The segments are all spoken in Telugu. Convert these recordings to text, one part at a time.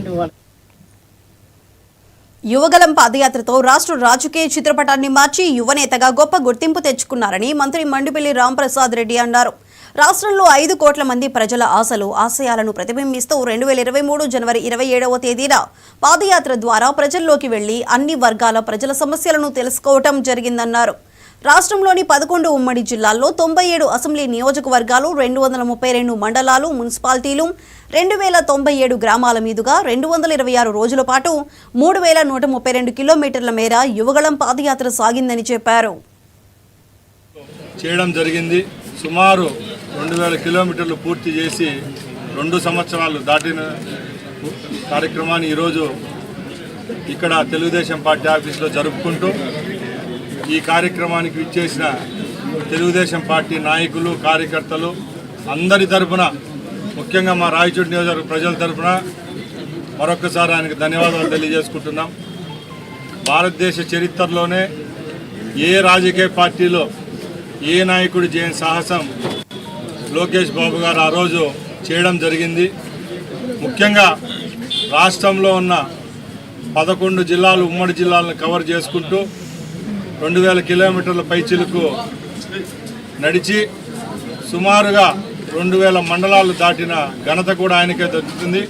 అంటే వాళ్ళు యువగలం పాదయాత్రతో రాష్ట్ర రాజకీయ చిత్రపటాన్ని మార్చి యువనేతగా గొప్ప గుర్తింపు తెచ్చుకున్నారని మంత్రి మండిపల్లి రాంప్రసాద్ రెడ్డి అన్నారు. రాష్ట్రంలో 5 కోట్ల మంది ప్రజల ఆశలు ఆశయాలను ప్రతిబింబిస్తూ 2023 జనవరి 27వ తేదీన పాదయాత్ర ద్వారా ప్రజల్లోకి వెళ్లి అన్ని వర్గాల ప్రజల సమస్యలను తెలుసుకోవటం జరిగిందన్నారు. రాష్ట్రంలోని 11 ఉమ్మడి జిల్లాల్లో 97 అసెంబ్లీ నియోజకవర్గాలు, 232 మండలాలు, మున్సిపాలిటీలు, 2097 గ్రామాల మీదుగా 226 రోజుల పాటు 3132 కిలోమీటర్ల మేర యువగళం పాదయాత్ర సాగిందని చెప్పారు. చేయడం జరిగింది. సుమారు 2000 కిలోమీటర్లు పూర్తి చేసి 2 సంవత్సరాలు దాటిన కార్యక్రమాన్ని ఈరోజు ఇక్కడ తెలుగుదేశం పార్టీ ఆఫీసులో జరుపుకుంటూ ఈ కార్యక్రమానికి విచ్చేసిన తెలుగుదేశం పార్టీ నాయకులు, కార్యకర్తలు అందరి తరఫున, ముఖ్యంగా మా రాయచోటి నియోజకవర్గ ప్రజల తరఫున మరొకసారి ఆయనకు ధన్యవాదాలు తెలియజేసుకుంటున్నాం. భారతదేశ చరిత్రలోనే ఏ రాజకీయ పార్టీలో ఏ నాయకుడు చేయని సాహసం లోకేష్ బాబు గారు ఆ రోజు చేయడం జరిగింది. ముఖ్యంగా రాష్ట్రంలో ఉన్న 11 జిల్లాలు, ఉమ్మడి జిల్లాలను కవర్ చేసుకుంటూ 2000 కిలోమీటర్ల పైచిలుకు నడిచి సుమారుగా 2000 మండలాలు దాటిన ఘనత కూడా ఆయనకే దొరుకుతుంది.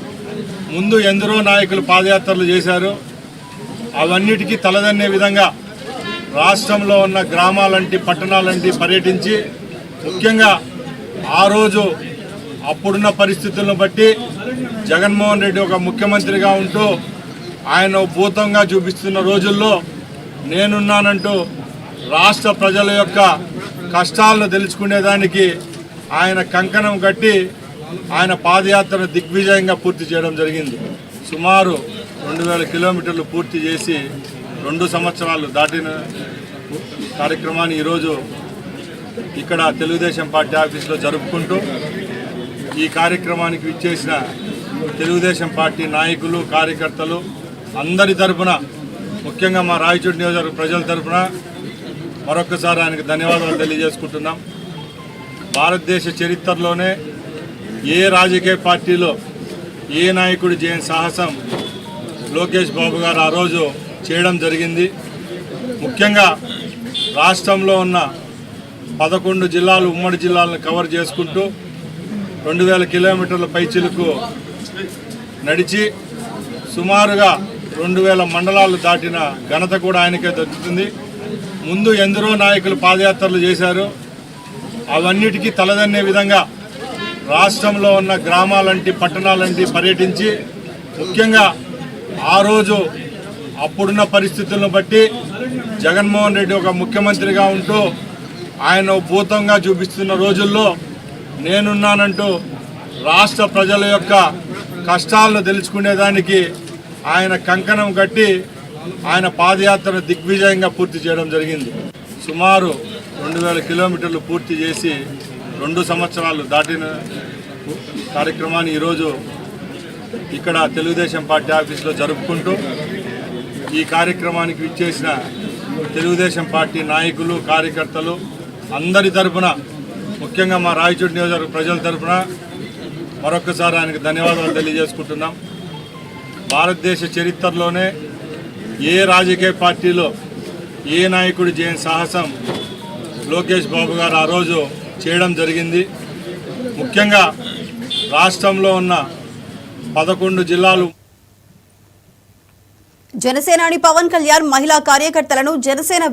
ముందు ఎందరో నాయకులు పాదయాత్రలు చేశారు. అవన్నిటికీ తలదన్నే విధంగా రాష్ట్రంలో ఉన్న గ్రామాలంటి, పట్టణాలంటి పర్యటించి, ముఖ్యంగా ఆ రోజు అప్పుడున్న పరిస్థితులను బట్టి జగన్మోహన్ రెడ్డి ఒక ముఖ్యమంత్రిగా ఉంటూ ఆయన భూతంగా చూపిస్తున్న రోజుల్లో నేనున్నానంటూ రాష్ట్ర ప్రజల యొక్క కష్టాలను తెలుసుకునేదానికి ఆయన కంకణం కట్టి ఆయన పాదయాత్రను దిగ్విజయంగా పూర్తి చేయడం జరిగింది. సుమారు 2000 కిలోమీటర్లు పూర్తి చేసి 2 సంవత్సరాలు దాటిన కార్యక్రమాన్ని ఈరోజు ఇక్కడ తెలుగుదేశం పార్టీ ఆఫీసులో జరుపుకుంటూ ఈ కార్యక్రమానికి విచ్చేసిన తెలుగుదేశం పార్టీ నాయకులు, కార్యకర్తలు అందరి తరఫున, ముఖ్యంగా మా రాయచోటి నియోజకవర్గ ప్రజల తరఫున మరొకసారి ఆయనకు ధన్యవాదాలు తెలియజేసుకుంటున్నాం. భారతదేశ చరిత్రలోనే ఏ రాజకీయ పార్టీలో ఏ నాయకుడు చేయని సాహసం లోకేష్ బాబు గారు ఆ రోజు చేయడం జరిగింది. ముఖ్యంగా రాష్ట్రంలో ఉన్న 11 జిల్లాలు, ఉమ్మడి జిల్లాలను కవర్ చేసుకుంటూ 2000 కిలోమీటర్ల పైచిలుకు నడిచి సుమారుగా 2000 మండలాలు దాటిన ఘనత కూడా ఆయనకే దొరుకుతుంది. ముందు ఎందరో నాయకులు పాదయాత్రలు చేశారు. అవన్నిటికీ తలదన్నే విధంగా రాష్ట్రంలో ఉన్న గ్రామాలంటి, పట్టణాలంటి పర్యటించి, ముఖ్యంగా ఆ రోజు అప్పుడున్న పరిస్థితులను బట్టి జగన్మోహన్ రెడ్డి ఒక ముఖ్యమంత్రిగా ఉంటూ ఆయన భూతంగా చూపిస్తున్న రోజుల్లో నేనున్నానంటూ రాష్ట్ర ప్రజల యొక్క కష్టాలను తెలుసుకునేదానికి ఆయన కంకణం కట్టి ఆయన పాదయాత్రను దిగ్విజయంగా పూర్తి చేయడం జరిగింది. సుమారు 2000 కిలోమీటర్లు పూర్తి చేసి 2 సంవత్సరాలు దాటిన కార్యక్రమాన్ని ఈరోజు ఇక్కడ తెలుగుదేశం పార్టీ ఆఫీసులో జరుపుకుంటూ ఈ కార్యక్రమానికి విచ్చేసిన తెలుగుదేశం పార్టీ నాయకులు, కార్యకర్తలు అందరి తరఫున, ముఖ్యంగా మా రాయచోటి నియోజకవర్గ ప్రజల తరఫున మరొకసారి ఆయనకు ధన్యవాదాలు తెలియజేసుకుంటున్నాం. భారతదేశ చరిత్రలోనే ఏ రాజకీయ పార్టీలో ఏ నాయకుడు చేయని సాహసం లోకేష్ బాబు గారు ఆ రోజు చేయడం జరిగింది. ముఖ్యంగా రాష్ట్రంలో ఉన్న 11 జిల్లాలు. జనసేనాని పవన్ కళ్యాణ్ మహిళా కార్యకర్తలను జనసేన